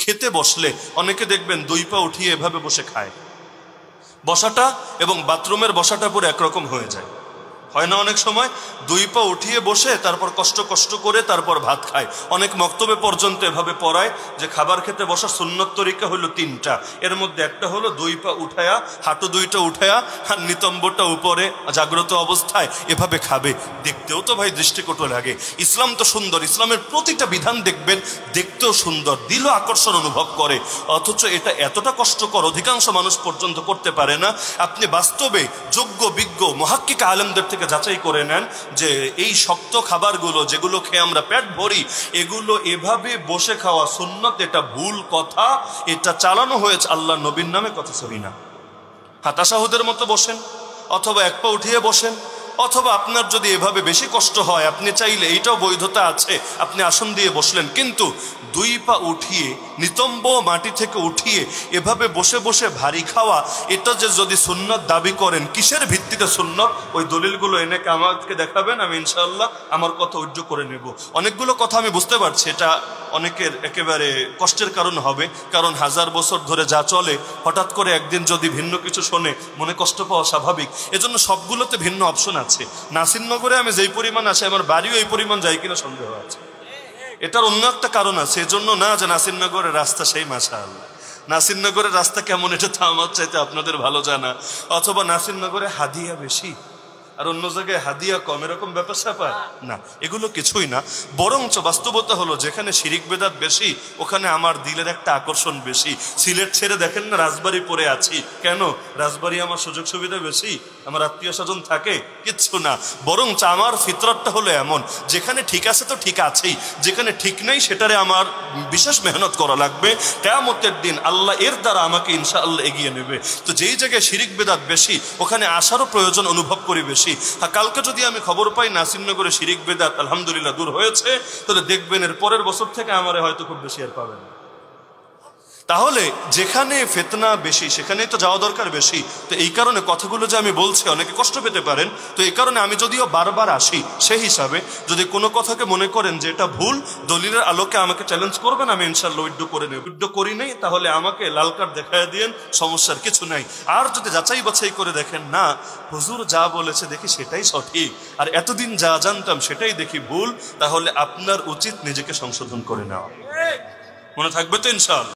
খেতে বসলে অনেকে দেখবেন 2 পা উঠিয়ে এভাবে বসে খায়। বসাটা এবং বাথরুমের বসাটা পুরো একরকম হয়ে যায়, হয় না? অনেক সময় 2 পা উঠিয়ে বসে তারপর কষ্ট কষ্ট করে তারপর ভাত খায়। অনেক মক্তবে পর্যন্ত এভাবে পড়ায় যে খাবার খেতে বসার সুন্নত তরিকা হলো 3টা, এর মধ্যে একটা হলো 2 পা উঠায়া, হাঁটু 2টা উঠায়া আর নিতম্বটা উপরে জাগ্রত অবস্থায় এভাবে খাবে। দেখতেও তো ভাই দৃষ্টিকটু লাগে। ইসলাম তো সুন্দর, ইসলামের প্রতিটা বিধান দেখবেন দেখতেও সুন্দর, দিল আকর্ষণ অনুভব করে, অথচ এটা এতটা কষ্টকর অধিকাংশ মানুষ পর্যন্ত করতে পারে না। আপনি বাস্তবে যোগ্য বিজ্ঞ মুহাক্কিক আলেমদের থেকে যাচাই করে নেন যে এই শক্ত খাবারগুলো যেগুলো খেয়ে আমরা পেট ভরি, এগুলো এভাবে বসে খাওয়া সুন্নত, এটা ভুল কথা। এটা চালানো হয়েছে আল্লাহর নবীর নামে, কথা সহি না। তাশাহুদের মতো বসেন, অথবা 1 পা উঠিয়ে বসেন, অথবা আপনার যদি এভাবে বেশি কষ্ট হয় আপনি চাইলে এইটাও বৈধতা আছে, আপনি আসন দিয়ে বসলেন, কিন্তু 2 পা উঠিয়ে নিতম্ব মাটি থেকে উঠিয়ে এভাবে বসে বসে ভারী খাওয়া, এটা যে যদি সুন্নত দাবি করেন, কিসের ভিত্তিতে সুন্নত ওই দলিলগুলো এনে আমাকে দেখাবেন, আমি ইনশাআল্লাহ আমার কথা উজ্জ্ব করে নেব। অনেকগুলো কথা আমি বুঝতে পারছি এটা অনেকের একেবারে কষ্টের কারণ হবে, কারণ 1000 বছর ধরে যা চলে হঠাৎ করে একদিন যদি ভিন্ন কিছু শোনে মনে কষ্ট পাওয়া স্বাভাবিক। এজন্য সবগুলোতে ভিন্ন অপশন আছে। নাসিরনগরে আমি যেই পরিমাণ আছে আমার বাড়িও এই পরিমাণ যাই কিনা সন্দেহ আছে। এটার অন্য একটা কারণ আছে, এজন্য না যে নাসিরনগরের রাস্তা সেই মাশাআল্লাহ, নাসিরনগরের রাস্তা কেমন এটা তো আমার চাইতে আপনাদের ভালো জানা, অথবা নাসিরনগরে হাদিয়া বেশি আর অন্য জায়গায় হাদিয়া কম, এরকম ব্যাপার স্যাপার না, এগুলো কিছুই না। বরঞ্চ বাস্তবতা হলো যেখানে শিরিক বেদাত বেশি ওখানে আমার দিলের একটা আকর্ষণ বেশি। সিলেট ছেড়ে দেখেন না রাজবাড়ি পরে আছি, কেন? রাজবাড়ি আমার সুযোগ সুবিধা বেশি, আমার আত্মীয় স্বজন থাকে, কিচ্ছু না। বরঞ্চ আমার ফিতরতটা হলো এমন, যেখানে ঠিক আছে তো ঠিক আছেই, যেখানে ঠিক নেই সেটারে আমার বিশেষ মেহনত করা লাগবে। কিয়ামতের দিন আল্লাহ এর দ্বারা আমাকে ইনশাআল্লাহ এগিয়ে নেবে। তো যেই জায়গায় শিরিক বেদাত বেশি ওখানে আসারও প্রয়োজন অনুভব করি বেশি। কালকে যদি আমি খবর পাই নাসিরনগরে শিরিক বেদাত আলহামদুলিল্লাহ দূর হয়েছে, তাহলে দেখবেন এর পরের বছর থেকে আমারে হয়তো খুব বেশি আর পাবেন। তাহলে যেখানে ফিতনা বেশি সেখানেই তো যাওয়া দরকার বেশি। তো এই কারণে কথাগুলো যে আমি বলছি অনেকে কষ্ট পেতে পারেন, তো এই কারণে আমি যদিও বারবার আসি, সেই হিসাবে যদি কোনো কথাকে মনে করেন যে এটা ভুল, দলিলের আলোকে আমাকে চ্যালেঞ্জ করবেন, আমি ইনশাআল্লাহ উইথড্র করে নেব। উইথড্র করি নাই তাহলে আমাকে লাল কার্ড দেখায় দিয়েন, সমস্যার কিছু নাই। আর যদি যাচাই বাছাই করে দেখেন না হুজুর যা বলেছে দেখি সেটাই সঠিক, আর এতদিন যা জানতাম সেটাই দেখি ভুল, তাহলে আপনার উচিত নিজেকে সংশোধন করে নেওয়া। মনে থাকবে তো ইনশাআল্লাহ।